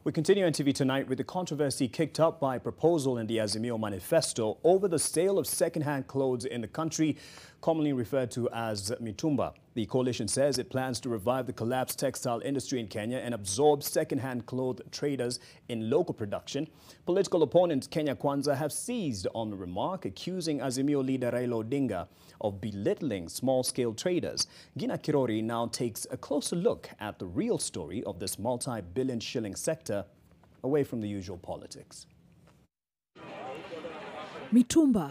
We continue on TV tonight with the controversy kicked up by a proposal in the Azimio manifesto over the sale of second-hand clothes in the country, commonly referred to as Mitumba. The coalition says it plans to revive the collapsed textile industry in Kenya and absorb second-hand clothes traders in local production. Political opponents Kenya Kwanza have seized on the remark, accusing Azimio leader Raila Odinga of belittling small-scale traders. Gina Kirori now takes a closer look at the real story of this multi-billion shilling sector, away from the usual politics. Mitumba,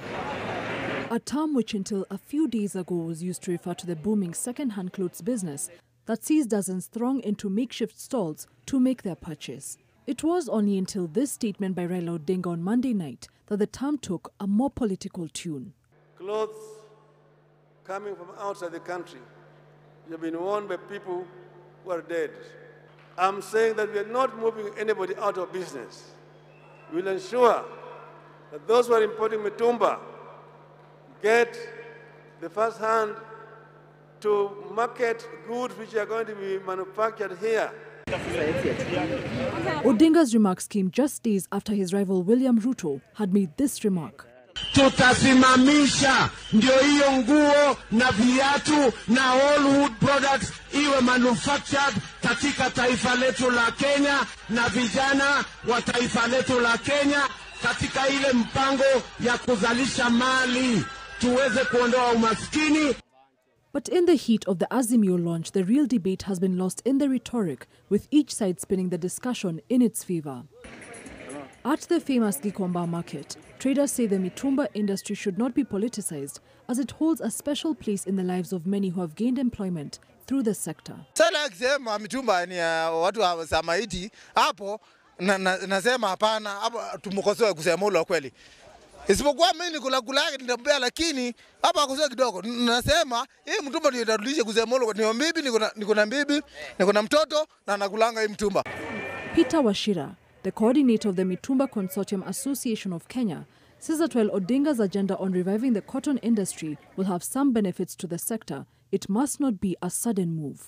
a term which until a few days ago was used to refer to the booming second-hand clothes business that sees dozens throng into makeshift stalls to make their purchase. It was only until this statement by Raila Odinga on Monday night that the term took a more political tune. Clothes coming from outside the country have been worn by people who are dead. I'm saying that we are not moving anybody out of business. We will ensure that those who are importing Mitumba get the first hand to market goods which are going to be manufactured here. Odinga's remarks came just days after his rival William Ruto had made this remark. Tutasimamisha ndio hiyo nguo na viatu na all wood products iwe manufactured katika taifa letu la Kenya na vijana wa taifa letu la Kenya katika ile mpango ya kuzalisha mali tuweze kuondoa umaskini. But in the heat of the Azimio launch, the real debate has been lost in the rhetoric, with each side spinning the discussion in its favor. At the famous Gikomba market, traders say the Mitumba industry should not be politicized, as it holds a special place in the lives of many who have gained employment through the sector. Sana akisema Mitumba ni watu wa Samaiti, hapo nasema hapana, hapo tumkosoe kusema ule kweli. Isipokuwa mimi nikula yake nitambea, lakini hapa akosoe kidogo. Nasema hii Mitumba ndio itarudisha kusema ule, ni bibi, niko na bibi, niko na mtoto na nakulanga hii Mitumba. Peter Washira, the coordinator of the Mitumba Consortium Association of Kenya, says that while Odinga's agenda on reviving the cotton industry will have some benefits to the sector, it must not be a sudden move.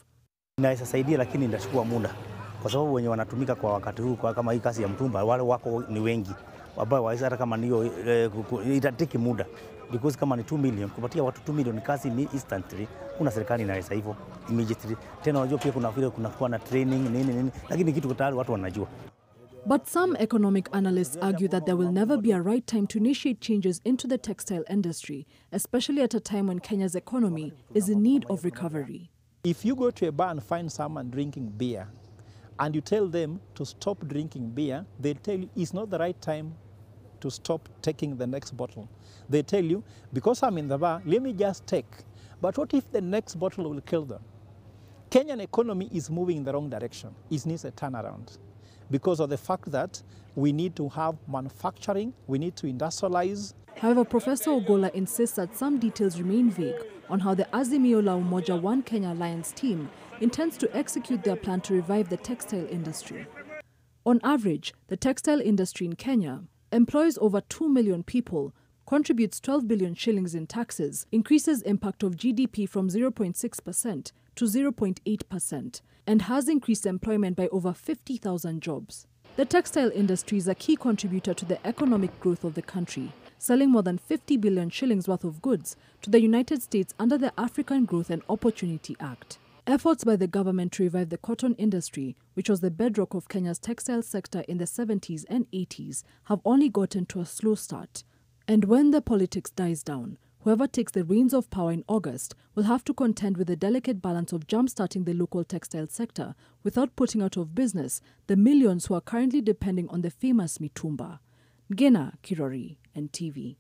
Inaweza saidia, lakini inachukua muda, kwa sababu wenye wanatumika kwa wakati huu kwa kama hii kazi ya Mitumba wale wako ni wengi, ambao waweza hata kama ndio itatiki muda, because kama ni 2 million kupatia watu 2 million kazi ni instantly, kuna serikali inaweza hivyo immediately. Tena unajua pia kuna vile kunakuwa na training nini, lakini kitu tayari watu wanajua. But some economic analysts argue that there will never be a right time to initiate changes into the textile industry, especially at a time when Kenya's economy is in need of recovery. If you go to a bar and find someone drinking beer, and you tell them to stop drinking beer, they tell you it's not the right time to stop taking the next bottle. They tell you, because I'm in the bar, let me just take. But what if the next bottle will kill them? Kenyan economy is moving in the wrong direction. It needs a turnaround because of the fact that we need to have manufacturing, we need to industrialize. However, Professor Ogola insists that some details remain vague on how the Azimio La Umoja One Kenya Alliance team intends to execute their plan to revive the textile industry. On average, the textile industry in Kenya employs over 2 million people, contributes 12 billion shillings in taxes, increases impact of GDP from 0.6% to 0.8%, and has increased employment by over 50,000 jobs. The textile industry is a key contributor to the economic growth of the country, selling more than 50 billion shillings worth of goods to the United States under the African Growth and Opportunity Act. Efforts by the government to revive the cotton industry, which was the bedrock of Kenya's textile sector in the 70s and 80s, have only gotten to a slow start. And when the politics dies down, whoever takes the reins of power in August will have to contend with the delicate balance of jump-starting the local textile sector without putting out of business the millions who are currently depending on the famous Mitumba. Gina Kirori, NTV.